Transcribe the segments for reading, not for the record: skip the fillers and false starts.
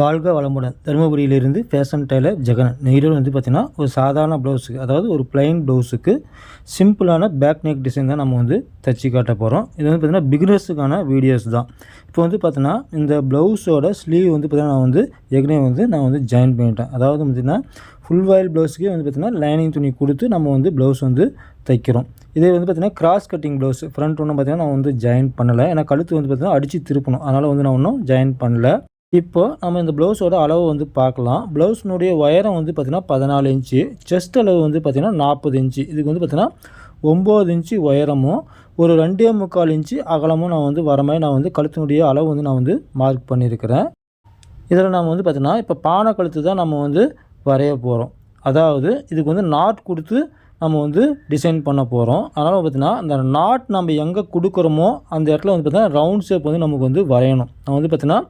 வாழ்க வளமுடன். தருமபுரியிலிருந்து fashion Taylor Jagan. Erode வந்து பார்த்திங்கன்னா ஒரு சாதாரண ப்ளவுஸுக்கு, அதாவது ஒரு ப்ளைன் ப்ளவுஸுக்கு சிம்பிளான பேக் நெக் டிசைன் தான் நம்ம வந்து தச்சு காட்ட போகிறோம். இது வந்து பார்த்திங்கன்னா பிகினர்ஸுக்கான வீடியோஸ் தான். இப்போ வந்து பார்த்தீங்கன்னா இந்த ப்ளவுஸோட ஸ்லீவ் வந்து பார்த்திங்கன்னா நான் வந்து ஜாயின் பண்ணிட்டேன். அதாவது பார்த்திங்கன்னா ஃபுல் வாயில் ப்ளவுஸுக்கே வந்து பார்த்திங்கன்னா லைனிங் துணி கொடுத்து நம்ம வந்து ப்ளவுஸ் வந்து தைக்கிறோம். இதே வந்து பார்த்திங்கன்னா கிராஸ் கட்டிங் ப்ளவுஸ் ஃப்ரண்ட் ஒன்றும் பார்த்திங்கன்னா நான் வந்து ஜாயின் பண்ணலை. ஏன்னா கழுத்து வந்து பார்த்திங்கன்னா அடித்து திருப்பணும், அதனால் வந்து நான் ஒன்றும் ஜாயின் பண்ணல. இப்போ நம்ம இந்த ப்ளவுஸோட அளவு வந்து பார்க்கலாம். ப்ளவுஸ்னுடைய உயரம் வந்து பார்த்திங்கன்னா 14 இன்ச்சு, செஸ்ட் அளவு வந்து பார்த்திங்கன்னா 40 இன்ச்சு. இதுக்கு வந்து பார்த்திங்கன்னா 9 இன்ச்சு உயரமும் ஒரு 2.25 இன்ச்சு அகலமும் நான் வந்து வர மாதிரி நான் வந்து கழுத்தினுடைய அளவு வந்து நான் வந்து மார்க் பண்ணியிருக்கிறேன். இதில் நம்ம வந்து பார்த்திங்கன்னா இப்போ பானை கழுத்து தான் நம்ம வந்து வரைய போகிறோம். அதாவது இதுக்கு வந்து நாட் கொடுத்து நம்ம வந்து டிசைன் பண்ண போகிறோம். அதனால் பார்த்திங்கன்னா அந்த நாட் நம்ம எங்கே கொடுக்குறோமோ அந்த இடத்துல வந்து பார்த்திங்கன்னா ரவுண்ட் ஷேப் வந்து நமக்கு வந்து வரையணும். நான் வந்து பார்த்திங்கன்னா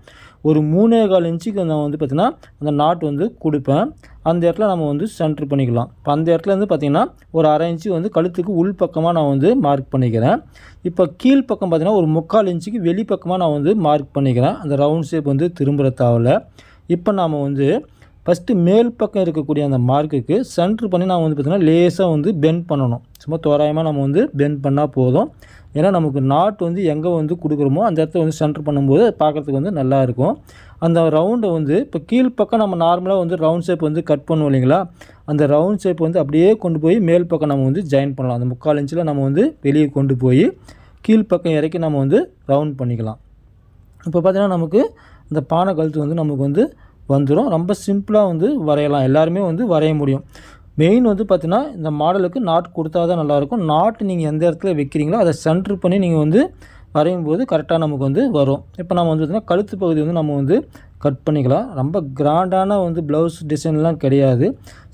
ஒரு 3.25 இன்ச்சுக்கு நான் வந்து பார்த்திங்கன்னா அந்த நாட் வந்து கொடுப்பேன். அந்த இடத்துல நம்ம வந்து சென்ட்ரு பண்ணிக்கலாம். இப்போ அந்த இடத்துல வந்து பார்த்திங்கன்னா ஒரு 1/2 இன்ச்சு வந்து கழுத்துக்கு உள் பக்கமாக நான் வந்து மார்க் பண்ணிக்கிறேன். இப்போ கீழ் பக்கம் பார்த்திங்கன்னா ஒரு 3/4 இன்ச்சுக்கு வெளிப்பக்கமாக நான் வந்து மார்க் பண்ணிக்கிறேன். அந்த ரவுண்ட் ஷேப் வந்து திரும்புகிற தாவில் இப்போ நாம் வந்து ஃபஸ்ட்டு மேல் பக்கம் இருக்கக்கூடிய அந்த மார்க்குக்கு சென்ட்ரு பண்ணி நான் வந்து பார்த்திங்கன்னா லேசாக வந்து பெண்ட் பண்ணணும். சும்மா தோராயமாக நம்ம வந்து பெண்ட் பண்ணால் போதும். ஏன்னா நமக்கு நாட் வந்து எங்கே வந்து கொடுக்குறோமோ அந்த இடத்த வந்து சென்ட்ரு பண்ணும்போது பார்க்குறதுக்கு வந்து நல்லாயிருக்கும். அந்த ரவுண்டை வந்து இப்போ கீழ்ப்பக்கம் நம்ம நார்மலாக வந்து ரவுண்ட் ஷேப் வந்து கட் பண்ணுவோம் இல்லைங்களா, அந்த ரவுண்ட் ஷேப் வந்து அப்படியே கொண்டு போய் மேல் பக்கம் நம்ம வந்து ஜாயின் பண்ணலாம். அந்த 3/4 இன்ச்சில் நம்ம வந்து வெளியே கொண்டு போய் கீழ்ப்பக்கம் இறக்கி நம்ம வந்து ரவுண்ட் பண்ணிக்கலாம். இப்போ பார்த்திங்கன்னா நமக்கு இந்த பானை கழுத்து வந்து நமக்கு வந்து வந்துடும். ரொம்ப சிம்பிளாக வந்து வரையலாம், எல்லாருமே வந்து வரைய முடியும். மெயின் வந்து பார்த்திங்கன்னா இந்த மாடலுக்கு நாட் கொடுத்தா தான் நல்லாயிருக்கும். நாட்டு நீங்கள் எந்த இடத்துல வைக்கிறீங்களோ அதை சென்ட்ரு பண்ணி நீங்கள் வந்து வரையும் போது கரெக்டாக நமக்கு வந்து வரும். இப்போ நம்ம வந்து பார்த்திங்கன்னா கழுத்து பகுதி வந்து நம்ம வந்து கட் பண்ணிக்கலாம். ரொம்ப கிராண்டான வந்து ப்ளவுஸ் டிசைன்லாம் கிடையாது.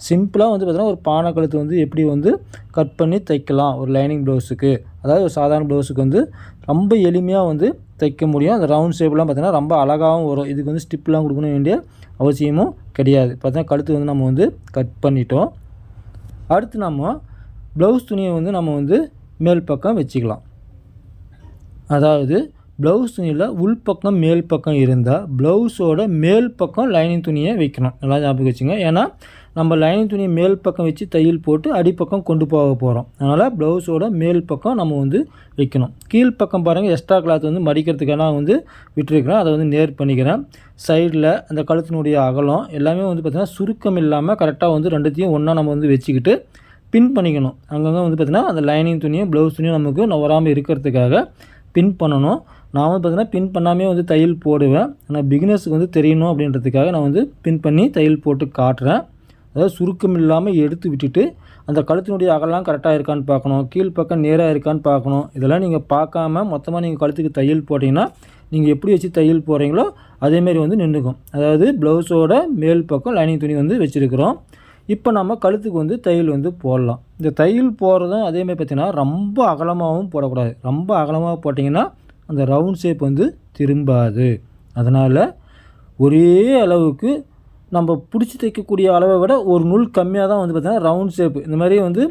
சிம்பிளாக வந்து பார்த்திங்கன்னா ஒரு பானை கழுத்து வந்து எப்படி வந்து கட் பண்ணி தைக்கலாம் ஒரு லைனிங் ப்ளவுஸுக்கு, அதாவது ஒரு சாதாரண ப்ளவுஸுக்கு வந்து ரொம்ப எளிமையாக வந்து தைக்க முடியும். அந்த ரவுண்ட் ஷேப்லாம் பார்த்திங்கன்னா ரொம்ப அழகாகவும் வரும். இதுக்கு வந்து ஸ்டிப்லாம் கொடுக்கணும் வேண்டிய அவசியமும் கிடையாது. பார்த்திங்கன்னா கழுத்து வந்து நம்ம வந்து கட் பண்ணிட்டோம். அடுத்து நம்ம ப்ளவுஸ் துணியை வந்து நம்ம வந்து மேல் பக்கம் வச்சுக்கலாம். அதாவது ப்ளவுஸ் துணியில் உள்பக்கம் மேல் பக்கம் இருந்தால் ப்ளவுஸோட மேல் பக்கம் லைனிங் துணியை வைக்கணும். நல்லா ஞாபகம் வச்சுங்க. ஏன்னா நம்ம லைனிங் துணியை மேல் பக்கம் வச்சு தையல் போட்டு அடிப்பக்கம் கொண்டு போக போகிறோம். அதனால் ப்ளவுஸோட மேல் பக்கம் நம்ம வந்து வைக்கணும். கீழ்ப்பக்கம் பாருங்கள், எக்ஸ்ட்ரா கிளாத் வந்து மடிக்கிறதுக்காக நான் வந்து விட்டுருக்கிறேன். அதை வந்து நேர் பண்ணிக்கிறேன். சைடில் அந்த கழுத்தினுடைய அகலம் எல்லாமே வந்து பார்த்திங்கன்னா சுருக்கம் இல்லாமல் கரெக்டாக வந்து ரெண்டுத்தையும் ஒன்றா நம்ம வந்து வச்சுக்கிட்டு பின் பண்ணிக்கணும். அங்கங்கே வந்து பார்த்திங்கன்னா அந்த லைனிங் துணியும் ப்ளவுஸ் துணியும் நமக்கு வராமல் இருக்கிறதுக்காக பின் பண்ணணும். நான் வந்து பார்த்திங்கன்னா பின் பண்ணாமே வந்து தையல் போடுவேன். ஆனால் பிகினர்ஸுக்கு வந்து தெரியணும் அப்படின்றதுக்காக நான் வந்து பின் பண்ணி தையல் போட்டு காட்டுறேன். அதாவது சுருக்கம் இல்லாமல் எடுத்து விட்டுட்டு அந்த கழுத்தினுடைய அகலாம் கரெக்டாக இருக்கான்னு பார்க்கணும், கீழ்ப்பக்கம் நேராக இருக்கான்னு பார்க்கணும். இதெல்லாம் நீங்கள் பார்க்காம மொத்தமாக நீங்கள் கழுத்துக்கு தையல் போட்டிங்கன்னா நீங்கள் எப்படி வச்சு தையல் போடுறீங்களோ அதேமாரி வந்து நின்றுக்கும். அதாவது ப்ளவுஸோட மேல் பக்கம் லைனிங் துணி வந்து வச்சுருக்கிறோம். இப்போ நம்ம கழுத்துக்கு வந்து தையல் வந்து போடலாம். இந்த தையல் போடுறதும் அதேமாதிரி பார்த்திங்கன்னா ரொம்ப அகலமாகவும் போடக்கூடாது. ரொம்ப அகலமாக போட்டிங்கன்னா அந்த ரவுண்ட் ஷேப் வந்து திரும்பாது. அதனால் ஒரே அளவுக்கு நம்ம பிடிச்சி தைக்கக்கூடிய அளவை விட ஒரு நூல் கம்மியாக தான் வந்து பார்த்திங்கன்னா ரவுண்ட் ஷேப்பு இந்த மாதிரி வந்து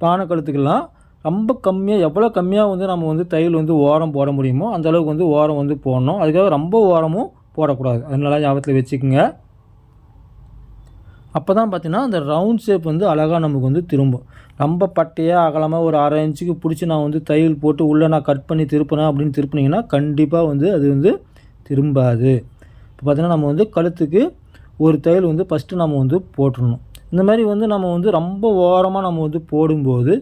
பானை கழுத்துக்கெல்லாம் ரொம்ப கம்மியாக, எவ்வளோ கம்மியாக வந்து நம்ம வந்து தையல் வந்து ஓரம் போட முடியுமோ அந்த அளவுக்கு வந்து ஓரம் வந்து போடணும். அதுக்காக ரொம்ப ஓரமும் போடக்கூடாது. அதனால ஞாபகத்தில் வச்சுக்கோங்க. அப்போ தான் பார்த்திங்கன்னா அந்த ரவுண்ட் ஷேப் வந்து அழகாக நமக்கு வந்து திரும்பும். ரொம்ப பட்டையாக அகலமாக ஒரு 1/2 இன்ச்சுக்கு பிடிச்சி நான் வந்து தையல் போட்டு உள்ளே நான் கட் பண்ணி திருப்பினேன் அப்படின்னு திருப்பினீங்கன்னா கண்டிப்பாக வந்து அது வந்து திரும்பாது. இப்போ பார்த்திங்கன்னா நம்ம வந்து கழுத்துக்கு ஒரு தையல் வந்து ஃபஸ்ட்டு நம்ம வந்து போட்டுடணும். இந்த மாதிரி வந்து நம்ம வந்து ரொம்ப ஓரமாக நம்ம வந்து போடும்போது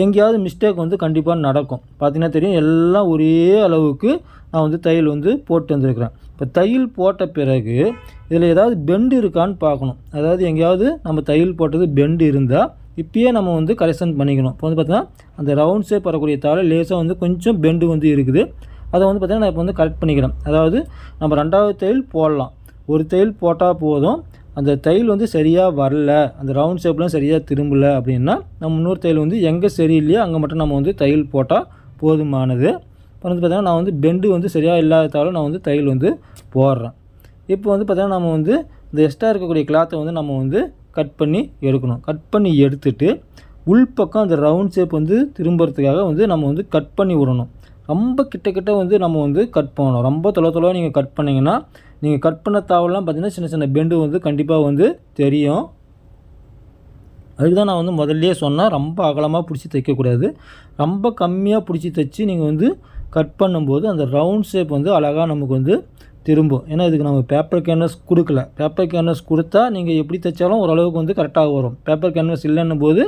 எங்கேயாவது மிஸ்டேக் வந்து கண்டிப்பாக நடக்கும். பார்த்திங்கன்னா தெரியும், எல்லாம் ஒரே அளவுக்கு நான் வந்து தையல் வந்து போட்டு வந்திருக்கிறேன். இப்போ தையல் போட்ட பிறகு இதில் ஏதாவது பெண்டு இருக்கான்னு பார்க்கணும். அதாவது எங்கேயாவது நம்ம தையல் போட்டது பெண்டு இருந்தால் இப்பயே நம்ம வந்து கரெக்ஷன் பண்ணிக்கணும். இப்போ வந்து பார்த்திங்கன்னா அந்த ரவுண்ட் ஷேப் வரக்கூடிய தாவில் லேசாக வந்து கொஞ்சம் பெண்டு வந்து இருக்குது. அதை வந்து பார்த்திங்கன்னா நான் இப்போ வந்து கரெக்ட் பண்ணிக்கிறேன். அதாவது நம்ம 2வது தையல் போடலாம். ஒரு தையல் போட்டால் போதும். அந்த தையல் வந்து சரியாக வரல, அந்த ரவுண்ட் ஷேப்லாம் சரியாக திரும்பலை அப்படின்னா நம்ம இன்னொரு தையல் வந்து எங்கே சரியில்லையோ அங்கே மட்டும் நம்ம வந்து தையல் போட்டால் போதுமானது. இப்போ வந்து பார்த்திங்கன்னா நான் வந்து பெண்டு வந்து சரியாக இல்லாததாலும் நான் வந்து தையல் வந்து போடுறேன். இப்போ வந்து பார்த்திங்கன்னா நம்ம வந்து இந்த எக்ஸ்ட்ரா இருக்கக்கூடிய கிளாத்தை வந்து நம்ம வந்து கட் பண்ணி எடுக்கணும். கட் பண்ணி எடுத்துட்டு உள்பக்கம் அந்த ரவுண்ட் ஷேப் வந்து திரும்புறதுக்காக வந்து நம்ம வந்து கட் பண்ணி விடணும். ரொம்ப கிட்ட வந்து நம்ம வந்து கட் பண்ணணும். ரொம்ப தொலைவாக நீங்கள் கட் பண்ணிங்கன்னா நீங்கள் கட் பண்ண தாவெல்லாம் பார்த்திங்கன்னா சின்ன சின்ன பெண்டு வந்து கண்டிப்பாக வந்து தெரியும். அதுக்கு தான் நான் வந்து முதல்லையே சொன்னேன், ரொம்ப அகலமாக பிடிச்சி தைக்கக்கூடாது. ரொம்ப கம்மியாக பிடிச்சி தைச்சி நீங்கள் வந்து கட் பண்ணும்போது அந்த ரவுண்ட் ஷேப் வந்து அழகாக நமக்கு வந்து திரும்பும். ஏன்னா இதுக்கு நம்ம பேப்பர் கேன்வாஸ் கொடுக்கல. பேப்பர் கேன்வாஸ் கொடுத்தா நீங்கள் எப்படி தைச்சாலும் ஓரளவுக்கு வந்து கரெக்டாக வரும். பேப்பர் கேன்வாஸ் இல்லைன்னும் போது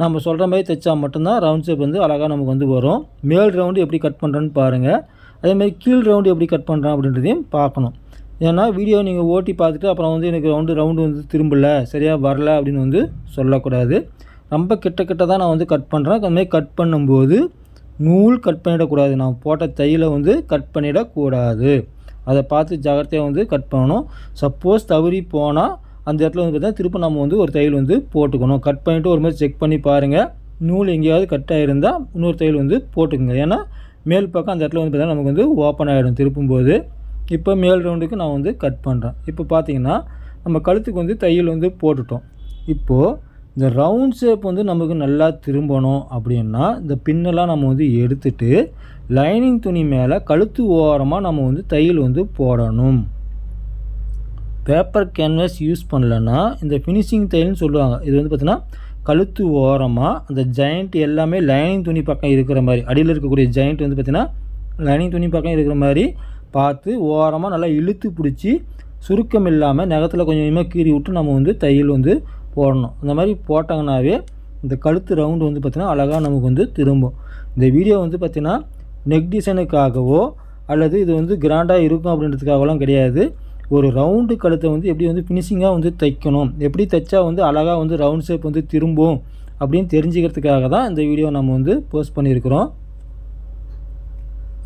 நம்ம சொல்கிற மாதிரி தைச்சா மட்டும்தான் ரவுண்ட் ஷேப் வந்து அழகாக நமக்கு வந்து வரும். மேல் ரவுண்டு எப்படி கட் பண்ணுறேன்னு பாருங்கள். அதேமாதிரி கீழ் ரவுண்டு எப்படி கட் பண்ணுறேன் அப்படின்றதையும் பார்க்கணும். ஏன்னா வீடியோ நீங்கள் ஓட்டி பார்த்துட்டு அப்புறம் வந்து எனக்கு ரவுண்டு வந்து திரும்பலை, சரியாக வரல அப்படின்னு வந்து சொல்லக்கூடாது. ரொம்ப கிட்ட தான் நான் வந்து கட் பண்ணுறேன். அதுமாதிரி கட் பண்ணும்போது நூல் கட் பண்ணிடக்கூடாது. நான் போட்ட தையில் வந்து கட் பண்ணிடக்கூடாது. அதை பார்த்து ஜாகிரதையாக வந்து கட் பண்ணணும். சப்போஸ் தவறி போனால் அந்த இடத்துல வந்து பார்த்தீங்கன்னா திரும்ப நம்ம வந்து ஒரு தையல் வந்து போட்டுக்கணும். கட் பண்ணிவிட்டு ஒரு மாதிரி செக் பண்ணி பாருங்கள். நூல் எங்கேயாவது கட் ஆகிருந்தால் இன்னொரு தையல் வந்து போட்டுக்குங்க. ஏன்னா மேல் பக்கம் அந்த இடத்துல வந்து பார்த்தீங்கன்னா நமக்கு வந்து ஓப்பன் ஆகிடும் திருப்பும்போது. இப்போ மேல் ரவுண்டுக்கு நான் வந்து கட் பண்ணுறேன். இப்போ பார்த்தீங்கன்னா நம்ம கழுத்துக்கு வந்து தையல் வந்து போட்டுட்டோம். இப்போது இந்த ரவுண்ட் ஷேப் வந்து நமக்கு நல்லா திரும்பணும் அப்படின்னா இந்த பின்னெல்லாம் நம்ம வந்து எடுத்துட்டு லைனிங் துணி மேலே கழுத்து ஓரமாக நம்ம வந்து தையல் வந்து போடணும். பேப்பர் கேன்வாஸ் யூஸ் பண்ணலன்னா இந்த ஃபினிஷிங் தையல்னு சொல்லுவாங்க. இது வந்து பார்த்திங்கன்னா கழுத்து ஓரமாக அந்த ஜாயிண்ட் எல்லாமே லைனிங் துணி பக்கம் இருக்கிற மாதிரி, அடியில் இருக்கக்கூடிய ஜாயிண்ட் வந்து பார்த்திங்கன்னா லைனிங் துணி பக்கம் இருக்கிற மாதிரி பார்த்து ஓரமாக நல்லா இழுத்து பிடிச்சி சுருக்கம் இல்லாமல் நகத்தில் கொஞ்சம் கொஞ்சமாக கீறி விட்டு நம்ம வந்து தையல் வந்து போடணும். அந்த மாதிரி போட்டாங்கன்னாவே இந்த கழுத்து ரவுண்டு வந்து பார்த்திங்கன்னா அழகாக நமக்கு வந்து திரும்பும். இந்த வீடியோ வந்து பார்த்திங்கன்னா நெக் டிசைனுக்காகவோ அல்லது இது வந்து கிராண்டாக இருக்கும் அப்படின்றதுக்காகலாம் கிடையாது. ஒரு ரவுண்டு கழுத்தை வந்து எப்படி வந்து ஃபினிஷிங்காக வந்து தைக்கணும், எப்படி தைச்சா வந்து அழகாக வந்து ரவுண்ட் ஷேப் வந்து திரும்பும் அப்படின்னு தெரிஞ்சுக்கிறதுக்காக தான் இந்த வீடியோ நம்ம வந்து போஸ்ட் பண்ணியிருக்கிறோம்.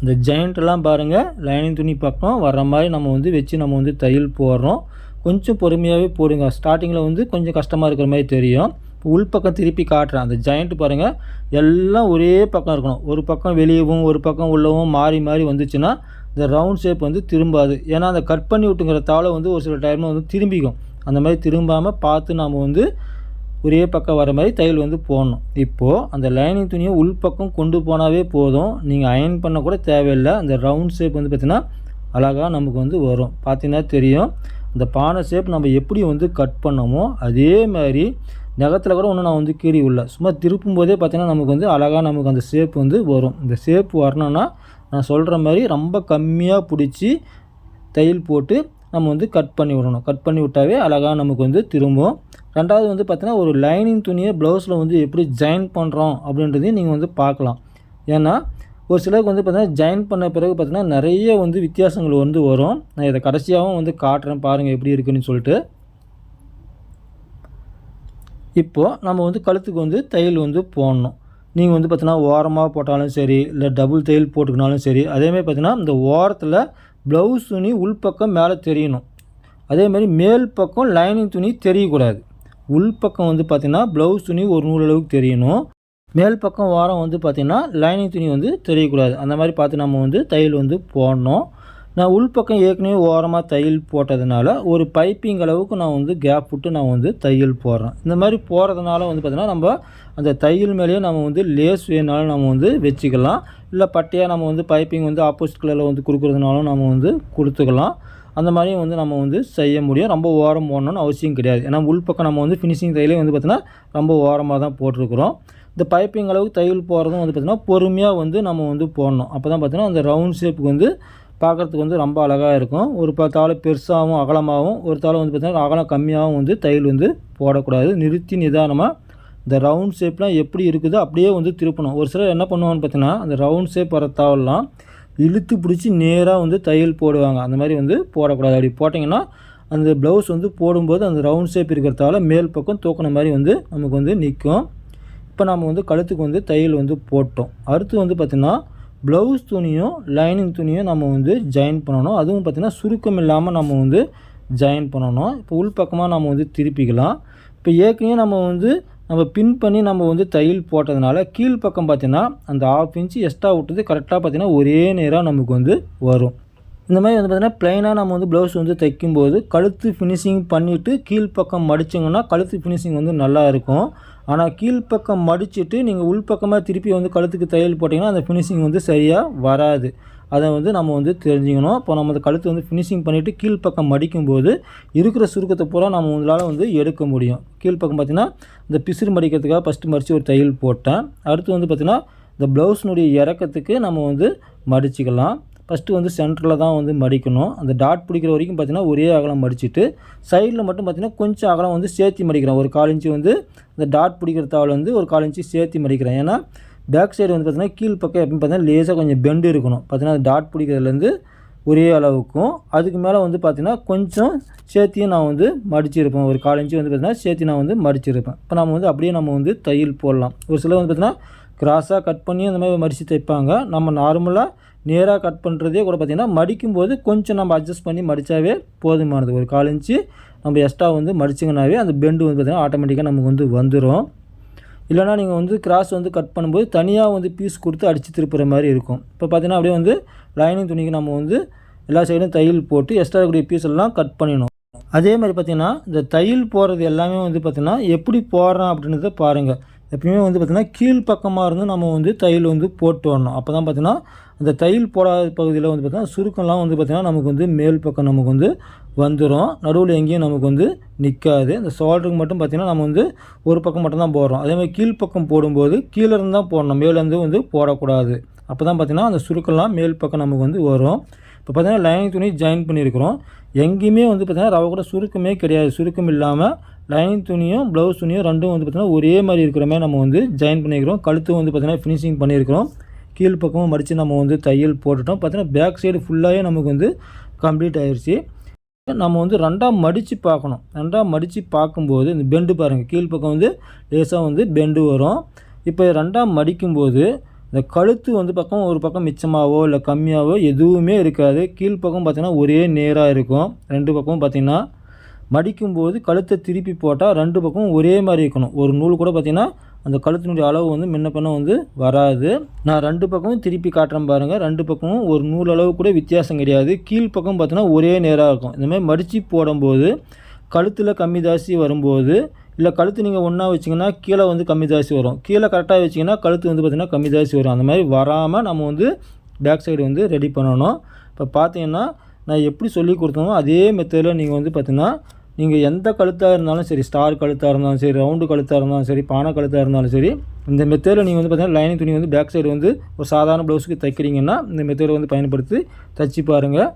இந்த ஜாயிண்ட்டெல்லாம் பாருங்கள், லைனிங் துணி பக்கம் வர்ற மாதிரி நம்ம வந்து வச்சு நம்ம வந்து தையல் போடுறோம். கொஞ்சம் பொறுமையாகவே போடுங்க. ஸ்டார்டிங்கில் வந்து கொஞ்சம் கஷ்டமாக இருக்கிற மாதிரி தெரியும். உள்பக்கம் திருப்பி காட்டுறேன். அந்த ஜாயிண்ட் பாருங்கள், எல்லாம் ஒரே பக்கம் இருக்கணும். ஒரு பக்கம் வெளியவும் ஒரு பக்கம் உள்ளவும் மாறி மாறி வந்துச்சுன்னா இந்த ரவுண்ட் ஷேப் வந்து திரும்பாது. ஏன்னா அந்த கட் பண்ணி விட்டுங்கிற தாவலை வந்து ஒரு சில டைமில் வந்து திரும்பிக்கும். அந்த மாதிரி திரும்பாமல் பார்த்து நாம் வந்து ஒரே பக்கம் வர மாதிரி தையல் வந்து போடணும். இப்போது அந்த லைனிங் துணியை உள்பக்கம் கொண்டு போனாவே போதும். நீங்கள் அயன் பண்ண கூட தேவையில்லை. அந்த ரவுண்ட் ஷேப் வந்து பார்த்திங்கன்னா அழகாக நமக்கு வந்து வரும். பார்த்தீங்கன்னா தெரியும் இந்த பானை ஷேப் நம்ம எப்படி வந்து கட் பண்ணமோ அதே மாதிரி நகத்தில் கூட ஒன்றும் நான் வந்து கீறி உள்ள சும்மா திருப்பும் போதே பார்த்திங்கன்னா நமக்கு வந்து அழகாக நமக்கு அந்த ஷேப் வந்து வரும். இந்த ஷேப் வரணும்னா நான் சொல்கிற மாதிரி ரொம்ப கம்மியாக பிடிச்சி தையல் போட்டு நம்ம வந்து கட் பண்ணி விடணும். கட் பண்ணி விட்டாவே அழகாக நமக்கு வந்து திரும்பும். ரெண்டாவது வந்து பார்த்திங்கன்னா ஒரு லைனிங் துணியை ப்ளவுஸில் வந்து எப்படி ஜாயின் பண்ணுறோம் அப்படின்றதையும் நீங்கள் வந்து பார்க்கலாம். ஏன்னா ஒரு சிலருக்கு வந்து பார்த்திங்கன்னா ஜாயின் பண்ண பிறகு பார்த்திங்கன்னா நிறைய வந்து வித்தியாசங்கள் வந்து வரும். நான் இதை கடைசியாகவும் வந்து காட்டுறேன் பாருங்கள் எப்படி இருக்குன்னு சொல்லிட்டு. இப்போது நம்ம வந்து கழுத்துக்கு வந்து தையல் வந்து போடணும். நீங்கள் வந்து பார்த்திங்கன்னா ஓரமாக போட்டாலும் சரி, இல்லை டபுள் தையல் போட்டுக்கினாலும் சரி. அதேமாதிரி பார்த்திங்கன்னா இந்த ஓரத்தில் ப்ளவுஸ் துணி உள்பக்கம் மேலே தெரியணும். அதேமாதிரி மேல் பக்கம் லைனிங் துணி தெரியக்கூடாது. உள்பக்கம் வந்து பார்த்திங்கன்னா ப்ளவுஸ் துணி ஒரு நூல் அளவுக்கு தெரியணும். மேல் பக்கம் ஓரம் வந்து பார்த்திங்கன்னா லைனிங் துணி வந்து தெரியக்கூடாது. அந்த மாதிரி பார்த்து நம்ம வந்து தையல் வந்து போடணும். நான் உள்பக்கம் ஏற்கனவே ஓரமாக தையல் போட்டதுனால ஒரு பைப்பிங் அளவுக்கு நான் வந்து கேப் விட்டு நான் வந்து தையல் போடுறேன். இந்த மாதிரி போகிறதுனால வந்து பார்த்திங்கன்னா நம்ம அந்த தையல் மேலேயே நம்ம வந்து லேஸ் வேணாலும் நம்ம வந்து வச்சுக்கலாம். இல்லை பட்டையாக நம்ம வந்து பைப்பிங் வந்து ஆப்போசிட் கலரில் வந்து கொடுக்குறதுனாலும் நம்ம வந்து கொடுத்துக்கலாம். அந்த மாதிரியும் வந்து நம்ம வந்து செய்ய முடியும். ரொம்ப ஓரம் போடணும்னு அவசியம் கிடையாது. ஏன்னா உள்பக்கம் நம்ம வந்து ஃபினிஷிங் தையலே வந்து பார்த்திங்கன்னா ரொம்ப ஓரமாக தான் போட்டிருக்கிறோம். இந்த பைப்பிங் அளவுக்கு தையல் போகிறதும் வந்து பார்த்திங்கன்னா பொறுமையாக வந்து நம்ம வந்து போடணும். அப்போ தான் பார்த்திங்கன்னா அந்த ரவுண்ட் ஷேப்புக்கு வந்து பார்க்குறதுக்கு வந்து ரொம்ப அழகாக இருக்கும். ஒரு தாளை பெருசாகவும் அகலமாகவும் ஒரு தாளை வந்து பார்த்திங்கன்னா அகலம் கம்மியாகவும் வந்து தையல் வந்து போடக்கூடாது. நிறுத்தி நிதானமாக இந்த ரவுண்ட் ஷேப்லாம் எப்படி இருக்குதோ அப்படியே வந்து திருப்பணும். ஒரு சிலர் என்ன பண்ணுவாங்கன்னு பார்த்தீங்கன்னா அந்த ரவுண்ட் ஷேப் வர தாவெல்லாம் இழுத்து பிடிச்சி நேராக வந்து தையல் போடுவாங்க. அந்த மாதிரி வந்து போடக்கூடாது. அப்படி போட்டிங்கன்னா அந்த ப்ளவுஸ் வந்து போடும்போது அந்த ரவுண்ட் ஷேப் இருக்கிறதால மேல் பக்கம் தூக்கின மாதிரி வந்து நமக்கு வந்து நிற்கும். இப்போ நம்ம வந்து கழுத்துக்கு வந்து தையல் வந்து போட்டோம். அடுத்து வந்து பார்த்திங்கன்னா ப்ளவுஸ் துணியும் லைனிங் துணியும் நம்ம வந்து ஜாயின் பண்ணணும். அதுவும் பார்த்திங்கன்னா சுருக்கம் இல்லாமல் நம்ம வந்து ஜாயின் பண்ணணும். இப்போ உள்பக்கமாக நம்ம வந்து திருப்பிக்கலாம். இப்போ ஏற்கனவே நம்ம பின் பண்ணி நம்ம வந்து தையல் போட்டதுனால கீழ்ப்பக்கம் பார்த்திங்கன்னா அந்த 1/2 இன்ச்சு எக்ஸ்ட்ரா விட்டது கரெக்டாக பார்த்திங்கன்னா ஒரே நேராக நமக்கு வந்து வரும். இந்த மாதிரி வந்து பார்த்திங்கன்னா ப்ளைனாக நம்ம வந்து ப்ளவுஸ் வந்து தைக்கும்போது கழுத்து ஃபினிஷிங் பண்ணிவிட்டு கீழ்ப்பக்கம் மடிச்சிங்கன்னா கழுத்து ஃபினிஷிங் வந்து நல்லா இருக்கும். ஆனால் கீழ்ப்பக்கம் மடிச்சுட்டு நீங்கள் உள்பக்கமாக திருப்பி வந்து கழுத்துக்கு தையல் போட்டிங்கன்னா அந்த ஃபினிஷிங் வந்து சரியாக வராது. அதை வந்து நம்ம வந்து தெரிஞ்சுக்கணும். இப்போ நம்ம அந்த கழுத்து வந்து ஃபினிஷிங் பண்ணிவிட்டு கீழ்ப்பக்கம் மடிக்கும்போது இருக்கிற சுருக்கத்தை பூரா நம்ம உங்களால் வந்து எடுக்க முடியும். கீழ்ப்பக்கம் பார்த்திங்கன்னா இந்த பிசிறு மடிக்கிறதுக்காக ஃபஸ்ட்டு மடித்து ஒரு தையல் போட்டேன். அடுத்து வந்து பார்த்திங்கன்னா இந்த ப்ளவுஸ்னுடைய இறக்கத்துக்கு நம்ம வந்து மடிச்சுக்கலாம். ஃபஸ்ட்டு வந்து சென்டரில் தான் வந்து மடிக்கணும். அந்த டாட் பிடிக்கிற வரைக்கும் பார்த்திங்கன்னா ஒரே அகலம் மடிச்சுட்டு சைடில் மட்டும் பார்த்திங்கன்னா கொஞ்சம் அகலம் வந்து சேர்த்து மடிக்கிறேன். ஒரு 1/4 இன்ச்சு வந்து இந்த டாட் பிடிக்கிற தாவல் வந்து ஒரு 1/4 இன்ச்சு சேர்த்து மடிக்கிறேன். ஏன்னா பேக் சைடு வந்து பார்த்திங்கன்னா கீழ்ப்பக்கம் எப்படின்னு பார்த்தீங்கன்னா லேசாக கொஞ்சம் பெண்டு இருக்கணும். பார்த்திங்கன்னா அந்த டாட் பிடிக்கிறதுலேருந்து ஒரே அளவுக்கும் அதுக்கு மேலே வந்து பார்த்திங்கன்னா கொஞ்சம் சேர்த்தியும் நான் வந்து மடிச்சிருப்பேன். ஒரு 1/4 இன்ச்சு வந்து பார்த்திங்கன்னா சேர்த்து நான் வந்து மடிச்சிருப்பேன். இப்போ நம்ம வந்து அப்படியே நம்ம வந்து தையல் போடலாம். ஒரு சிலர் வந்து பார்த்திங்கன்னா கிராஸாக கட் பண்ணி அந்த மாதிரி மடித்து தைப்பாங்க. நம்ம நார்மலாக நேராக கட் பண்ணுறதே கூட பார்த்திங்கன்னா மடிக்கும்போது கொஞ்சம் நம்ம அட்ஜஸ்ட் பண்ணி மடித்தாவே போதுமானது. ஒரு 1/4 இன்ச்சு நம்ம எக்ஸ்ட்ரா வந்து மடிச்சிங்கனாவே அந்த பெண்டு வந்து பார்த்திங்கன்னா ஆட்டோமேட்டிக்காக நமக்கு வந்து வந்துடும். இல்லைனா நீங்கள் வந்து கிராஸ் வந்து கட் பண்ணும்போது தனியாக வந்து பீஸ் கொடுத்து அடித்து திருப்புற மாதிரி இருக்கும். இப்போ பார்த்திங்கன்னா அப்படியே வந்து லைனிங் துணிக்கு நம்ம வந்து எல்லா சைடும் தையல் போட்டு எக்ஸ்ட்ரா இருக்கக்கூடிய பீஸ் எல்லாம் கட் பண்ணிடணும். அதே மாதிரி பார்த்திங்கன்னா இந்த தையல் போடுறது எல்லாமே வந்து பார்த்திங்கன்னா எப்படி போடுறோம் அப்படின்றத பாருங்கள். எப்பயுமே வந்து பார்த்திங்கன்னா கீழ்ப்பக்கமாக இருந்து நம்ம வந்து தையல் வந்து போட்டு வரணும். அப்போ தான் பார்த்திங்கன்னா அந்த தையல் போடாத பகுதியில் வந்து பார்த்திங்கன்னா சுருக்கம்லாம் வந்து பார்த்திங்கன்னா நமக்கு வந்து மேல் பக்கம் நமக்கு வந்து வந்துடும். நடுவில் எங்கேயும் நமக்கு வந்து நிற்காது. இந்த ஷோல்டருக்கு மட்டும் பார்த்திங்கன்னா நம்ம வந்து ஒரு பக்கம் மட்டும் தான் போடுறோம். அதே மாதிரி கீழ்ப்பக்கம் போடும்போது கீழே இருந்து தான் போடணும், மேலேருந்து வந்து போடக்கூடாது. அப்போ தான் பார்த்திங்கன்னா அந்த சுருக்கம்லாம் மேல் பக்கம் நமக்கு வந்து வரும். இப்போ பார்த்திங்கன்னா லைனிங் துணி ஜாயின் பண்ணியிருக்கிறோம். எங்கேயுமே வந்து பார்த்திங்கன்னா ரவை கூட சுருக்கமே கிடையாது. சுருக்கம் இல்லாமல் லைனிங் துணியும் ப்ளவுஸ் துணியும் ரெண்டும் வந்து பார்த்திங்கன்னா ஒரே மாதிரி இருக்கிற மாதிரி நம்ம வந்து ஜாயின் பண்ணியிருக்கிறோம். கழுத்து வந்து பார்த்திங்கன்னா ஃபினிஷிங் பண்ணியிருக்கிறோம். கீழ்ப்பக்கமும் மடித்து நம்ம வந்து தையல் போட்டுட்டோம். பார்த்திங்கன்னா பேக் சைடு ஃபுல்லாகவே நமக்கு வந்து கம்ப்ளீட் ஆயிடுச்சு. நம்ம வந்து ரெண்டாக மடித்து பார்க்கணும். ரெண்டாக மடித்து பார்க்கும்போது இந்த பெண்டு பாருங்கள், கீழ்ப்பக்கம் வந்து லேசாக வந்து பெண்டு வரும். இப்போ ரெண்டாக மடிக்கும்போது இந்த கழுத்து வந்து பக்கம் ஒரு பக்கம் மிச்சமாகவோ இல்லை கம்மியாகவோ எதுவுமே இருக்காது. கீழ்ப்பக்கம் பார்த்திங்கன்னா ஒரே நேராக இருக்கும். ரெண்டு பக்கமும் பார்த்திங்கன்னா மடிக்கும்போது கழுத்தை திருப்பி போட்டால் ரெண்டு பக்கமும் ஒரே மாதிரி இருக்கணும். ஒரு நூல் கூட பார்த்திங்கன்னா அந்த கழுத்தினுடைய அளவு வந்து முன்ன பின்ன வந்து வராது. நான் ரெண்டு பக்கமும் திருப்பி காட்டுறேன் பாருங்கள். ரெண்டு பக்கமும் ஒரு நூல் அளவு கூட வித்தியாசம் கிடையாது. கீழ்ப்பக்கம் பார்த்திங்கன்னா ஒரே நேராக இருக்கும். இந்தமாதிரி மடித்து போடும்போது கழுத்தில் கம்மி ஜாஸ்தி வரும்போது இல்லை கழுத்து நீங்கள் ஒன்றா வச்சிங்கன்னா கீழே வந்து கம்மி ஜாஸ்தி வரும். கீழே கரெக்டாக வச்சிங்கன்னா கழுத்து வந்து பார்த்திங்கன்னா கம்மி ஜாஸ்தி வரும். அந்த மாதிரி வராமல் நம்ம வந்து பேக் சைடு வந்து ரெடி பண்ணணும். இப்போ பார்த்தீங்கன்னா நான் எப்படி சொல்லி கொடுத்தோமோ அதே மெத்தடில் நீங்கள் வந்து பார்த்திங்கன்னா நீங்கள் எந்த கழுத்தாக இருந்தாலும் சரி, ஸ்டார் கழுத்தாக இருந்தாலும் சரி, ரவுண்டு கழுத்தாக இருந்தாலும் சரி, பானை கழுத்தாக இருந்தாலும் சரி, இந்த மெத்தடில் நீங்கள் வந்து பார்த்திங்கன்னா லைனிங் துணி வந்து பேக் சைடு வந்து ஒரு சாதாரண ப்ளவுஸுக்கு தைக்கிறீங்கன்னா இந்த மெத்தடை வந்து பயன்படுத்தி தைச்சி பாருங்கள்.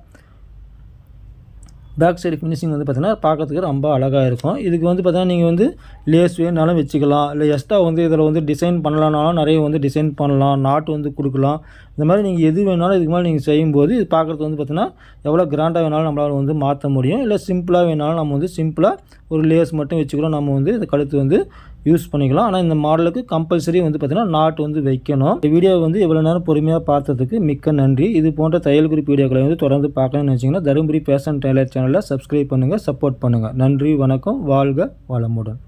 பேக் சைடு ஃபினிஷிங் வந்து பார்த்திங்கன்னா பார்க்கறதுக்கு ரொம்ப அழகாக இருக்கும். இதுக்கு வந்து பார்த்திங்கன்னா நீங்கள் வந்து லேஸ் வேணாலும் வச்சுக்கலாம். இல்லை எக்ஸ்ட்ரா வந்து இதில் வந்து டிசைன் பண்ணலான்னாலும் நிறைய வந்து டிசைன் பண்ணலாம். நாட்டு வந்து கொடுக்கலாம். இந்த மாதிரி நீங்கள் எது வேணாலும் இதுக்கு மேலே நீங்கள் செய்யும்போது இது பார்க்குறதுக்கு வந்து பார்த்திங்கன்னா எவ்வளோ கிராண்டாக வேணாலும் நம்மளால் வந்து மாற்ற முடியும். இல்லை சிம்பிளாக வேணாலும் நம்ம வந்து சிம்பிளாக ஒரு லேஸ் மட்டும் வச்சுக்கூட நம்ம வந்து இந்த கழுத்து வந்து யூஸ் பண்ணிக்கலாம். ஆனால் இந்த மாடலுக்கு கம்பல்சரி வந்து பார்த்திங்கன்னா நாட்டு வந்து வைக்கணும். இந்த வீடியோவை வந்து எவ்வளோ நேரம் பொறுமையாக பார்த்ததுக்கு மிக்க நன்றி. இது போன்ற தையல் குறிப்பு வீடியோக்களை வந்து தொடர்ந்து பார்க்கணும்னு நினச்சிங்கன்னா தருமபுரி ஃபேஷன் டெய்லர் சேனலில் சப்ஸ்கிரைப் பண்ணுங்கள், சப்போர்ட் பண்ணுங்கள். நன்றி, வணக்கம், வாழ்க வளமுடன்.